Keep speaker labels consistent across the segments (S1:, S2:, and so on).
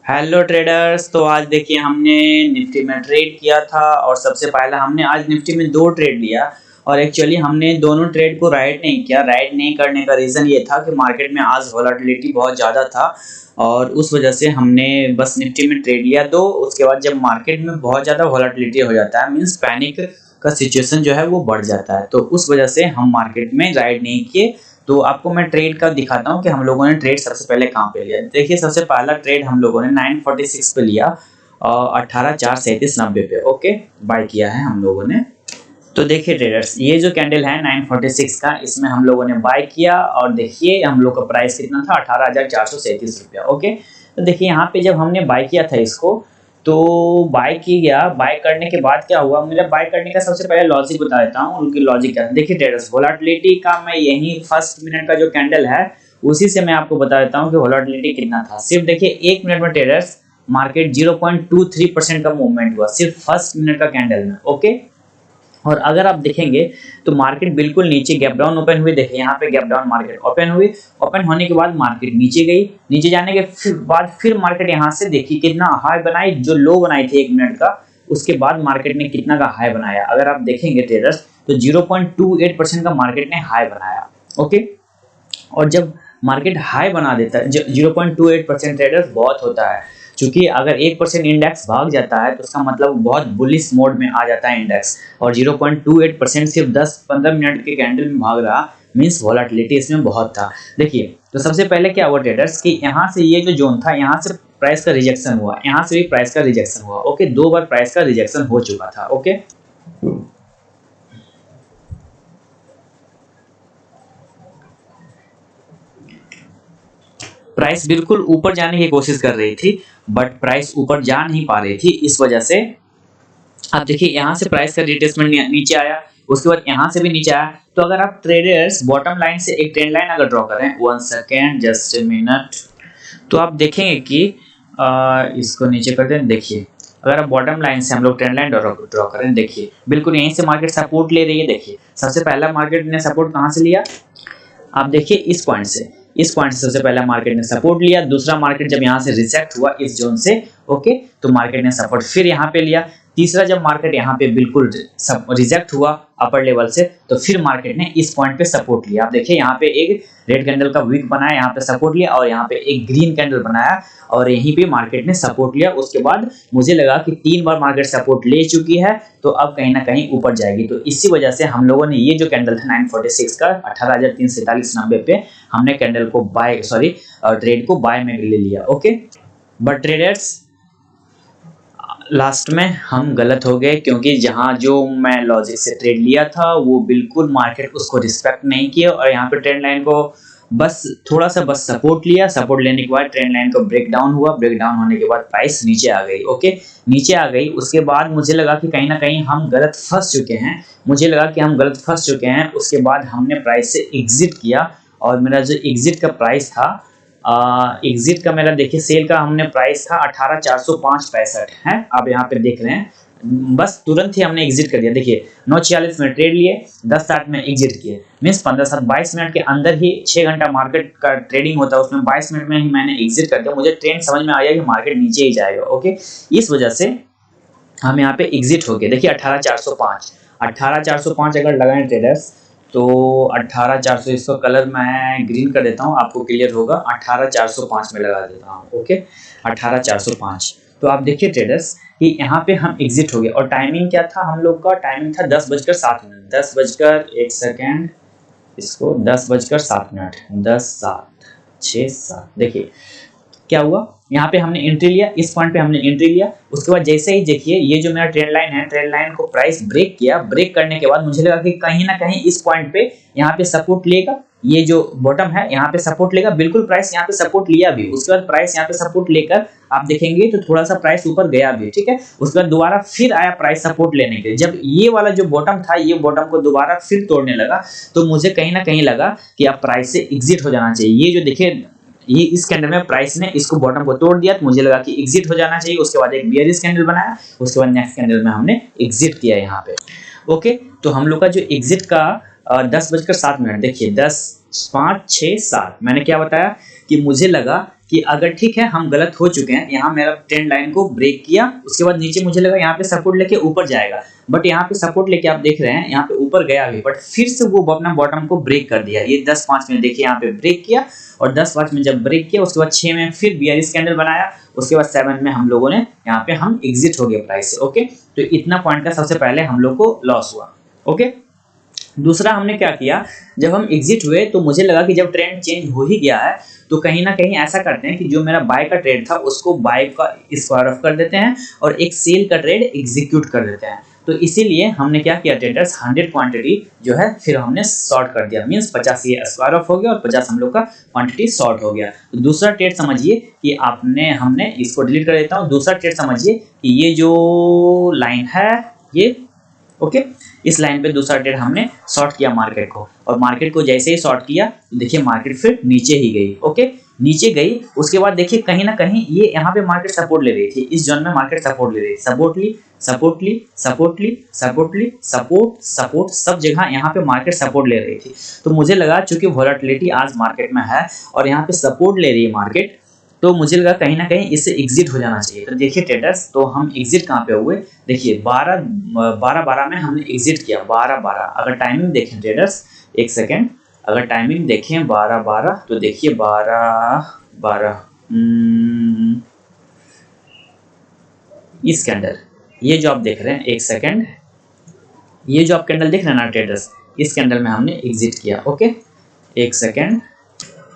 S1: Hello traders. तो आज देखिए हमने निफ्टी में ट्रेड किया था और सबसे पहला हमने आज निफ्टी में दो ट्रेड लिया और एक्चुअली हमने दोनों ट्रेड को राइट नहीं किया। राइट नहीं करने का रीज़न ये था कि मार्केट में आज वॉलेटिलिटी बहुत ज़्यादा था और उस वजह से हमने बस निफ्टी में ट्रेड लिया दो। उसके बाद जब मार्केट में बहुत ज़्यादा वॉलेटिलिटी हो जाता है मीन्स पैनिक का सिचुएशन जो है वो बढ़ जाता है, तो उस वजह से हम मार्केट में राइट नहीं किए। तो आपको मैं ट्रेड का दिखाता हूँ कि हम लोगों ने ट्रेड सबसे पहले कहाँ पे लिया। देखिए सबसे पहला ट्रेड हम लोगों ने 946 पे लिया और 18,437.90 पे ओके बाय किया है हम लोगों ने। तो देखिए ट्रेडर्स, ये जो कैंडल है 946 का, इसमें हम लोगों ने बाय किया और देखिए हम लोग का प्राइस कितना था 18,437 रुपया ओके। तो देखिए यहाँ पे जब हमने बाय किया था इसको तो बाय की गया। बाय करने के बाद क्या हुआ, मेरा बाय करने का सबसे पहले लॉजिक बता देता हूँ, उनकी लॉजिक क्या है। देखिए ट्रेडर्स, वोलेटिलिटी का मैं यही फर्स्ट मिनट का जो कैंडल है उसी से मैं आपको बता देता हूँ कि वोलेटिलिटी कितना था। सिर्फ देखिए एक मिनट में ट्रेडर्स मार्केट 0.23% का मूवमेंट हुआ सिर्फ फर्स्ट मिनट का कैंडल में ओके। और अगर आप देखेंगे तो मार्केट बिल्कुल नीचे गैप डाउन ओपन हुई। देखिए यहाँ पे गैप डाउन मार्केट ओपन हुई, ओपन होने के बाद मार्केट नीचे गई, नीचे जाने के बाद फिर मार्केट यहाँ से देखिए कितना हाई बनाई, जो लो बनाई थी एक मिनट का, उसके बाद मार्केट ने कितना का हाई बनाया। अगर आप देखेंगे ट्रेडर्स तो 0.28% का मार्केट ने हाई बनाया ओके। और जब मार्केट हाई बना देता है 0.28% ट्रेडर्स बहुत होता है, क्योंकि अगर 1% इंडेक्स भाग जाता है तो उसका मतलब बहुत बुलिश मोड में आ जाता है इंडेक्स, और 0.28% सिर्फ 10-15 मिनट के कैंडल में भाग रहा मींस वोलेटिलिटी इसमें बहुत था। देखिए तो सबसे पहले क्या हुआ ट्रेडर्स कि यहाँ से ये जो जोन था यहाँ से प्राइस का रिजेक्शन हुआ, यहाँ से भी प्राइस का रिजेक्शन हुआ ओके। दो बार प्राइस का रिजेक्शन हो चुका था ओके। प्राइस बिल्कुल ऊपर जाने की कोशिश कर रही थी बट प्राइस ऊपर जा नहीं पा रही थी, इस वजह से आप देखिए यहाँ से प्राइस का रिट्रेसमेंट नीचे आया, उसके बाद यहाँ से भी नीचे आया। तो अगर आप ट्रेडर्स बॉटम लाइन से एक ट्रेंड लाइन अगर ड्रॉ करें, 1 सेकेंड जस्ट ए मिनट, तो आप देखेंगे कि इसको नीचे कर दें। देखिए अगर आप बॉटम लाइन से हम लोग ट्रेंड लाइन ड्रॉ करें, देखिए बिल्कुल यहीं से मार्केट सपोर्ट ले रही है। देखिए सबसे पहला मार्केट ने सपोर्ट कहाँ से लिया, आप देखिए इस पॉइंट से, इस पॉइंट से सबसे पहला मार्केट ने सपोर्ट लिया। दूसरा मार्केट जब यहाँ से रिजेक्ट हुआ इस जोन से ओके, तो मार्केट ने सपोर्ट फिर यहाँ पे लिया। तीसरा जब मार्केट यहाँ पे बिल्कुल रिजेक्ट हुआ अपर लेवल से, तो फिर मार्केट ने इस पॉइंट पे सपोर्ट लिया। आप देखिए यहाँ पे एक रेड कैंडल का वीक बनाया, यहाँ पे सपोर्ट लिया, और यहाँ पे एक ग्रीन कैंडल बनाया और यहीं पे मार्केट ने सपोर्ट लिया। उसके बाद मुझे लगा कि 3 बार मार्केट सपोर्ट ले चुकी है तो अब कहीं ना कहीं ऊपर जाएगी। तो इसी वजह से हम लोगों ने ये जो कैंडल था 946 का 18,347.90 पे हमने कैंडल को बाय ट्रेड को बाय में ले लिया ओके। बट ट्रेडर्स लास्ट में हम गलत हो गए, क्योंकि जहां जो मैं लॉजिक से ट्रेड लिया था वो बिल्कुल मार्केट उसको रिस्पेक्ट नहीं किया और यहाँ पे ट्रेंड लाइन को बस थोड़ा सा बस सपोर्ट लिया। सपोर्ट लेने के बाद ट्रेंड लाइन को ब्रेक डाउन हुआ, ब्रेक डाउन होने के बाद प्राइस नीचे आ गई ओके, नीचे आ गई। उसके बाद मुझे लगा कि कहीं ना कहीं हम गलत फंस चुके हैं, मुझे लगा कि हम गलत फंस चुके हैं। उसके बाद हमने प्राइस से एग्जिट किया और मेरा जो एग्जिट का प्राइस था, एग्जिट का मेरा देखिए सेल का हमने प्राइस था 18,405.65 है, आप यहाँ पे देख रहे हैं। बस तुरंत ही हमने एग्जिट कर दिया। देखिए 9:46 में ट्रेड लिए, 10:60 में एग्जिट किए, मीन्स 15-22 मिनट के अंदर ही 6 घंटा मार्केट का ट्रेडिंग होता है, उसमें 22 मिनट में ही मैंने एग्जिट कर दिया। मुझे ट्रेंड समझ में आया कि मार्केट नीचे ही जाएगा ओके, इस वजह से हम यहाँ पे एग्जिट हो गए। देखिए 18,405 अगर लगाएं ट्रेडर्स तो 18,400, इसको कलर मैं ग्रीन कर देता हूँ आपको क्लियर होगा, 18,405 में लगा देता हूँ ओके, 18,405। तो आप देखिए ट्रेडर्स कि यहाँ पे हम एग्जिट हो गए। और टाइमिंग क्या था हम लोग का, टाइमिंग था 10:07, 10:01, इसको 10:07, 10:07, देखिए क्या हुआ, यहाँ पे हमने एंट्री लिया, इस पॉइंट पे हमने एंट्री लिया। उसके बाद जैसे ही देखिए ये जो मेरा ट्रेंड लाइन है, ट्रेंड लाइन को प्राइस ब्रेक किया। ब्रेक करने के बाद मुझे लगा कि कहीं ना कहीं इस पॉइंट पे यहाँ पे सपोर्ट लेगा, ये जो बॉटम है यहाँ पे सपोर्ट लेगा, बिल्कुल प्राइस यहाँ पे सपोर्ट लिया भी। उसके बाद प्राइस यहाँ पे सपोर्ट लेकर आप देखेंगे तो थोड़ा सा प्राइस ऊपर गया भी, ठीक है। उसके बाद दोबारा फिर आया प्राइस सपोर्ट लेने के लिए। जब ये वाला जो बॉटम था, ये बॉटम को दोबारा फिर तोड़ने लगा, तो मुझे कहीं ना कहीं लगा कि अब प्राइस से एग्जिट हो जाना चाहिए। ये जो देखिए ये इस कैंडल में प्राइस ने इसको बॉटम को तोड़ दिया, तो मुझे लगा कि एग्जिट हो जाना चाहिए। उसके बाद एक बियरिश कैंडल बनाया, उसके बाद नेक्स्ट कैंडल में हमने एग्जिट किया यहाँ पे ओके। तो हम लोग का जो एग्जिट का 10:07, देखिए 10, 5, 6, 7, मैंने क्या बताया कि मुझे लगा कि अगर ठीक है हम गलत हो चुके हैं, यहाँ मेरा ट्रेंड लाइन को ब्रेक किया, उसके बाद नीचे मुझे लगा यहाँ पे सपोर्ट लेके ऊपर जाएगा, बट यहाँ पे सपोर्ट लेके आप देख रहे हैं यहाँ पे ऊपर गया भी, बट फिर से वो अपना बॉटम को ब्रेक कर दिया। ये 10-5 में देखिए यहाँ पे ब्रेक किया, और 10-5 में जब ब्रेक किया उसके बाद 6 में फिर बियरिश कैंडल बनाया, उसके बाद 7 में हम लोगों ने यहाँ पे हम एग्जिट हो गए प्राइस से। ओके, तो इतना पॉइंट का सबसे पहले हम लोग को लॉस हुआ। ओके, दूसरा हमने क्या किया, जब हम एग्जिट हुए तो मुझे लगा कि जब ट्रेंड चेंज हो ही गया है तो कहीं ना कहीं ऐसा करते हैं कि जो मेरा बाय का ट्रेड था उसको बाय का स्क्वायर ऑफ कर देते हैं और एक सेल का ट्रेड एग्जीक्यूट कर देते हैं। तो इसीलिए हमने क्या किया ट्रेडर्स, 100 क्वांटिटी जो है फिर हमने शॉर्ट कर दिया, मींस 50 ये स्क्वायर ऑफ हो गया और 50 हम लोग का क्वांटिटी शॉर्ट हो गया। तो दूसरा ट्रेड समझिए कि हमने इसको डिलीट कर देता हूँ। दूसरा ट्रेड समझिए कि ये जो लाइन है ये, ओके, इस लाइन पे दूसरा ट्रेड हमने शॉर्ट किया मार्केट को, और मार्केट को जैसे ही शॉर्ट किया तो देखिए मार्केट फिर नीचे ही गई। ओके, नीचे गई, उसके बाद देखिए कहीं ना कहीं ये यहाँ पे मार्केट सपोर्ट ले रही थी, इस जोन में मार्केट सपोर्ट ले रही थी, सपोर्ट ली, सपोर्ट ली, सपोर्ट ली, सपोर्ट ली, सपोर्ट सपोर्ट, सब जगह यहाँ पे मार्केट सपोर्ट ले रही थी। तो मुझे लगा चूंकि वोलेटिलिटी आज मार्केट में है और यहाँ पे सपोर्ट ले रही है मार्केट, तो मुझे लगा कहीं ना कहीं इससे एग्जिट हो जाना चाहिए। तो देखिए ट्रेडर्स, तो हम एग्जिट कहाँ पे हुए, देखिए 12 में हमने एग्जिट किया, 12 अगर टाइमिंग देखें ट्रेडर्स, एक सेकेंड, अगर टाइमिंग देखें 12 तो देखिए 12 इस कैंडल, ये जो आप देख रहे हैं, एक सेकेंड, ये जो आप कैंडल देख रहे हैं ना ट्रेडर्स, इस कैंडल में हमने एग्जिट किया। ओके, एक सेकेंड,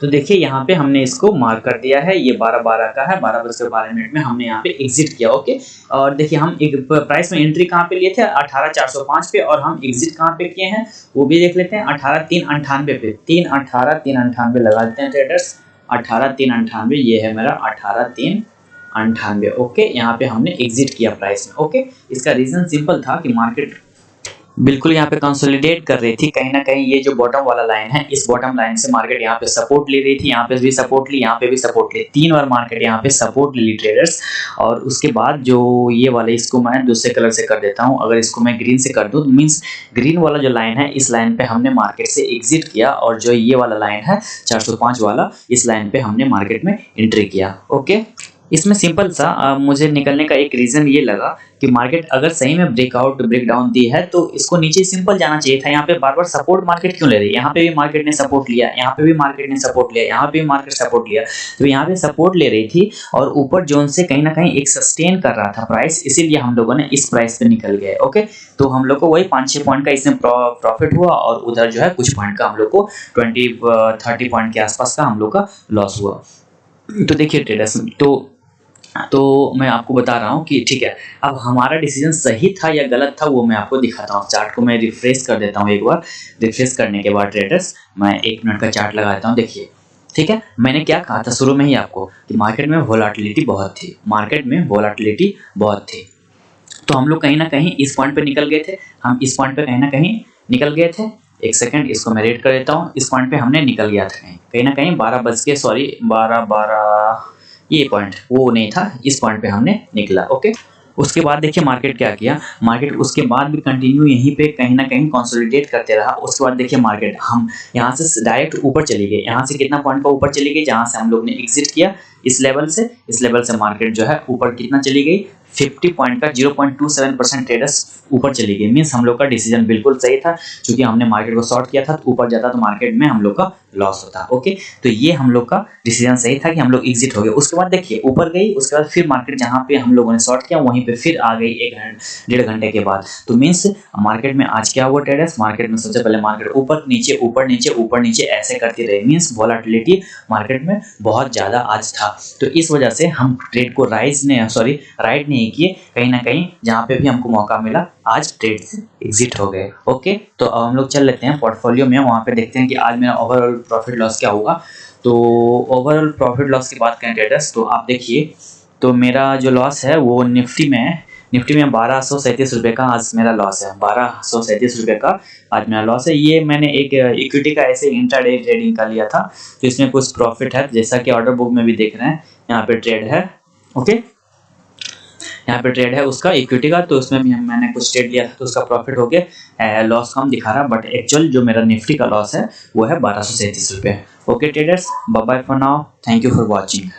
S1: तो देखिए यहाँ पे हमने इसको मार्क कर दिया है, ये 12 का है, 12:12 में हमने यहाँ पे एग्जिट किया। ओके, और देखिए हम एक प्राइस में एंट्री कहाँ पे लिए थे, 18,405 पे, और हम एग्जिट कहाँ पे किए हैं वो भी देख लेते हैं, 18,398 पे, 18,398 लगा देते हैं ट्रेडर्स, 18,398, ये है मेरा 18,398। ओके, यहाँ पे हमने एग्जिट किया प्राइस में। ओके, इसका रीजन सिंपल था कि मार्केट बिल्कुल यहाँ पे कंसोलिडेट कर रही थी, कहीं ना कहीं ये जो बॉटम वाला लाइन है, इस बॉटम लाइन से मार्केट यहाँ पे सपोर्ट ले रही थी, यहाँ पे भी सपोर्ट ली, यहाँ पे भी सपोर्ट ली, 3 बार मार्केट यहाँ पे सपोर्ट ली ट्रेडर्स। और उसके बाद जो ये वाले, इसको मैं दूसरे कलर से कर देता हूँ, अगर इसको मैं ग्रीन से कर दूँ तो मीन्स ग्रीन वाला जो लाइन है, इस लाइन पे हमने मार्केट से एग्जिट किया, और जो ये वाला लाइन है 405 वाला, इस लाइन पे हमने मार्केट में एंट्री किया। ओके, इसमें सिंपल सा मुझे निकलने का एक रीजन ये लगा कि मार्केट अगर सही में ब्रेकआउट ब्रेकडाउन दी है तो इसको नीचे सिंपल जाना चाहिए था। यहाँ पे बार बार सपोर्ट मार्केट क्यों ले रही है, यहाँ पे भी मार्केट ने सपोर्ट लिया, यहाँ पे भी मार्केट ने सपोर्ट लिया, यहाँ पे भी मार्केट सपोर्ट लिया, तो यहाँ पे सपोर्ट ले रही थी और ऊपर जोन से कहीं ना कहीं एक सस्टेन कर रहा था प्राइस, इसीलिए हम लोगों ने इस प्राइस पे निकल गए। ओके, तो हम लोग को वही 5-6 पॉइंट का इसमें प्रॉफिट हुआ, और उधर जो है कुछ पॉइंट का हम लोग को 20-30 पॉइंट के आसपास का हम लोग का लॉस हुआ। तो देखिए ट्रेडर्स, तो मैं आपको बता रहा हूँ कि ठीक है, अब हमारा डिसीजन सही था या गलत था वो मैं आपको दिखाता हूँ। चार्ट को मैं रिफ्रेश कर देता हूँ एक बार, रिफ्रेश करने के बाद ट्रेडर्स मैं 1 मिनट का चार्ट लगा देता हूँ। देखिए ठीक है, मैंने क्या कहा था शुरू में ही आपको कि मार्केट में वोलेटिलिटी बहुत थी, मार्केट में वोलेटिलिटी बहुत थी, तो हम लोग कहीं ना कहीं इस पॉइंट पे निकल गए थे, हम इस पॉइंट पे कहीं ना कहीं निकल गए थे। एक सेकंड, इसको मैं रेड कर देता हूँ, इस पॉइंट पे हमने निकल गया था कहीं ना कहीं 12 ये पॉइंट वो नहीं था, इस पॉइंट पे हमने निकला। ओके, उसके बाद देखिए मार्केट क्या किया, मार्केट उसके बाद भी कंटिन्यू यहीं पे कहीं ना कहीं कंसोलिडेट करते रहा। उसके बाद देखिए मार्केट हम यहाँ से डायरेक्ट ऊपर चली गई, यहाँ से कितना पॉइंट का ऊपर चली गई, जहाँ से हम लोग ने एग्जिट किया, इस लेवल से मार्केट जो है ऊपर कितना चली गई, 50 पॉइंट का 0.27% ट्रेडर्स ऊपर चली गई। मीन्स हम लोग का डिसीजन बिल्कुल सही था, क्योंकि हमने मार्केट को शॉर्ट किया था, तो ऊपर जाता तो मार्केट में हम लोग का लॉस होता। ओके, तो ये हम लोग का डिसीजन सही था कि हम लोग एग्जिट हो गए। उसके बाद देखिए ऊपर गई, उसके बाद फिर मार्केट जहाँ पे हम लोगों ने शॉर्ट किया वहीं पे फिर आ गई 1-1.5 घंटे के बाद। तो मीन्स मार्केट में आज क्या हुआ ट्रेडर्स, मार्केट में सबसे पहले मार्केट ऊपर नीचे ऊपर नीचे ऊपर नीचे ऐसे करती रही, मीन्स वोलेटिलिटी मार्केट में बहुत ज्यादा आज था। तो इस वजह से हम ट्रेड को राइट नहीं किए, कहीं ना कहीं जहाँ पे भी हमको मौका मिला आज ट्रेड से एग्जिट हो गए। ओके, तो अब हम लोग चल लेते हैं पोर्टफोलियो में, वहाँ पे देखते हैं कि आज मेरा ओवरऑल प्रॉफिट लॉस क्या होगा। तो ओवरऑल प्रॉफिट लॉस की बात करें ट्रेडर्स, तो आप देखिए, तो मेरा जो लॉस है वो निफ्टी में 1237 रुपये का आज मेरा लॉस है, 1237 रुपये का आज मेरा लॉस है। ये मैंने एक इक्विटी का ऐसे इंट्राडे ट्रेडिंग का लिया था, तो इसमें कुछ प्रॉफिट है, जैसा कि ऑर्डर बुक में भी देख रहे हैं यहाँ पे ट्रेड है। ओके, यहाँ पे ट्रेड है उसका इक्विटी का, तो उसमें भी मैंने कुछ ट्रेड लिया था तो उसका प्रॉफिट हो गया, लॉस कम दिखा रहा, बट एक्चुअल जो मेरा निफ्टी का लॉस है वो है 1237 रुपये। Okay traders, bye bye for now, thank you for watching.